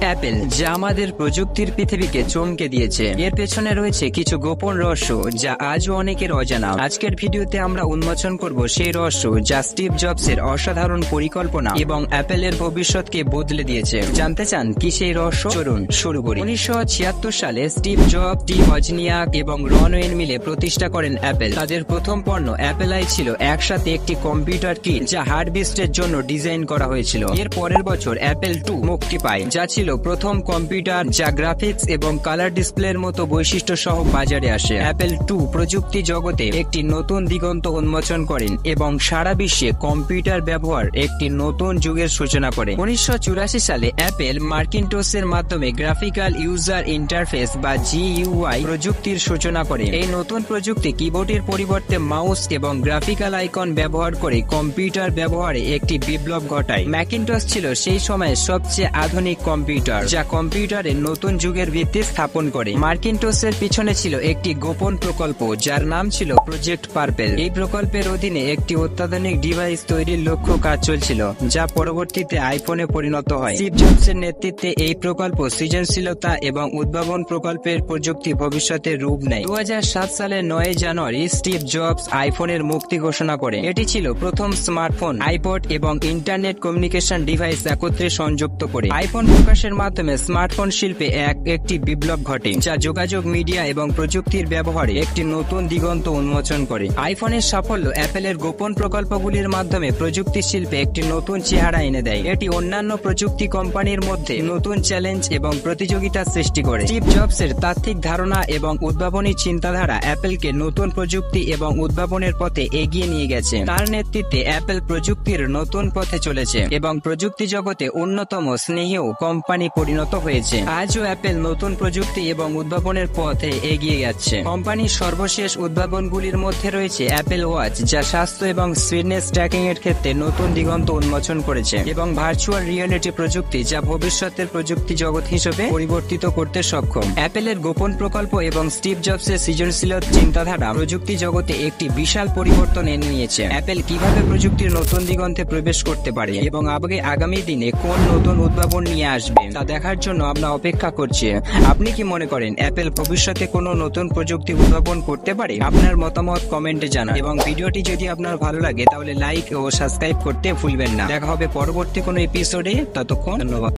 Apple, যা আমাদের প্রযুক্তির পৃথিবীকে চমকে দিয়েছে। এর পেছনে রয়েছে কিছু গোপন রহস্য যা আজও অনেকের অজানা। আজকের ভিডিওতে আমরা উন্মোচন করব সেই রহস্য যা স্টিভ জবসের অসাধারণ পরিকল্পনা এবং অ্যাপেলের ভবিষ্যৎকে বদলে দিয়েছে। জানতে চান কি সেই রহস্য? চলুন শুরু করি। 1976 সালে স্টিভ জবস, টি ওজনিয়াক এবং রন ওয়েন মিলে প্রতিষ্ঠা করেন অ্যাপেল। তাদের প্রথম পণ্য অ্যাপেল আই ছিল একসাথে একটি কম্পিউটার কিট যা হার্ডবিস্টের জন্য ডিজাইন করা হয়েছিল। এর পরের বছর অ্যাপেল 2 মুক্তি পায়, যা ছিল প্রথম কম্পিউটার যা গ্রাফিক্স এবং কালার ডিসপ্লের মতো বৈশিষ্ট্য সহ বাজারে আসে। অ্যাপেল 2 প্রযুক্তি জগতে একটি নতুন দিগন্ত উন্মোচন করেন এবং সারা বিশ্বে কম্পিউটার ব্যবহার একটি নতুন যুগের সূচনা করে। 1984 সালে অ্যাপেল ম্যাকিনটশের মাধ্যমে গ্রাফিক্যাল ইউজার ইন্টারফেস বা GUI প্রযুক্তির সূচনা করে। এই নতুন প্রযুক্তি কিবোর্ডের পরিবর্তে মাউস এবং গ্রাফিক্যাল আইকন ব্যবহার করে কম্পিউটার ব্যবহারে একটি বিপ্লব ঘটায়। ম্যাকিনটশ ছিল সেই সময়ের সবচেয়ে আধুনিক কম্পিউটার যা কম্পিউটারের নতুন যুগের ভিত্তি স্থাপন করে। ম্যাকিনটশের পিছনে ছিল একটি গোপন প্রকল্প যার নাম ছিল প্রজেক্ট পার্পেল। এই প্রকল্পের অধীনে একটি অত্যাধুনিক ডিভাইস তৈরির লক্ষ্য কাজ চলছিল, যা পরবর্তীতে আইফোনে পরিণত হয়। স্টিভ জবসের নেতৃত্বে এই প্রকল্প সৃজনশীলতা এবং উদ্ভাবন প্রকল্পের প্রযুক্তি ভবিষ্যতের রূপ নেয়। 2007 সালের 9 জানুয়ারি স্টিভ জবস আইফোনের মুক্তি ঘোষণা করে। এটি ছিল প্রথম স্মার্টফোন, আইপড এবং ইন্টারনেট কমিউনিকেশন ডিভাইস একত্রে সংযুক্ত করে। আইফোন প্রকাশের মাধ্যমে স্মার্টফোন শিল্পে একটি বিপ্লব ঘটে, যা যোগাযোগ, মিডিয়া এবং প্রযুক্তির ব্যবহারে একটি নতুন দিগন্ত উন্মোচন করে। আইফোনের সাফল্য অ্যাপেলের গোপন প্রকল্পগুলির মাধ্যমে প্রযুক্তি শিল্পে একটি নতুন চেহারা এনে দেয়। এটি অন্যান্য প্রযুক্তি কোম্পানির মধ্যে নতুন চ্যালেঞ্জ এবং প্রতিযোগিতা সৃষ্টি করে। স্টিভ জবসের তাত্ত্বিক ধারণা এবং উদ্ভাবনী চিন্তাধারা অ্যাপেলকে নতুন প্রযুক্তি এবং উদ্ভাবনের পথে এগিয়ে নিয়ে গেছে। তার নেতৃত্বে অ্যাপেল প্রযুক্তির নতুন পথে চলেছে এবং প্রযুক্তি জগতে অন্যতম স্নেহীয় কোম্পানি পরিণত হয়েছে। আজও অ্যাপেল নতুন প্রযুক্তি এবং উদ্ভাবনের পথে এগিয়ে যাচ্ছে। কোম্পানির সর্বশেষ উদ্ভাবনগুলির মধ্যে রয়েছে অ্যাপেল ওয়াচ, যা স্বাস্থ্য এবং ফিটনেস ট্র্যাকিং এর ক্ষেত্রে নতুন দিগন্ত উন্মোচন করেছে, এবং ভার্চুয়াল রিয়েলিটি প্রযুক্তি যা ভবিষ্যতের প্রযুক্তি জগৎ হিসেবে পরিবর্তিত করতে সক্ষম। অ্যাপেলের গোপন প্রকল্প এবং স্টিভ জবসের সৃজনশীল চিন্তাধারা প্রযুক্তি জগতে একটি বিশাল পরিবর্তন এনে নিয়েছে। অ্যাপেল কিভাবে প্রযুক্তির নতুন দিগন্তে প্রবেশ করতে পারে এবং আগামী দিনে কোন নতুন উদ্ভাবন নিয়ে আসবে তা দেখার জন্য আমরা অপেক্ষা করছি। আপনি কি মনে করেন অ্যাপেল ভবিষ্যতে কোনো নতুন প্রযুক্তি উদ্ভাবন করতে পারে? আপনার মতামত কমেন্টে জানান, এবং ভিডিওটি যদি আপনার ভালো লাগে তাহলে লাইক ও সাবস্ক্রাইব করতে ভুলবেন না। দেখা হবে পরবর্তী কোনো এপিসোডে। ততক্ষণ ধন্যবাদ।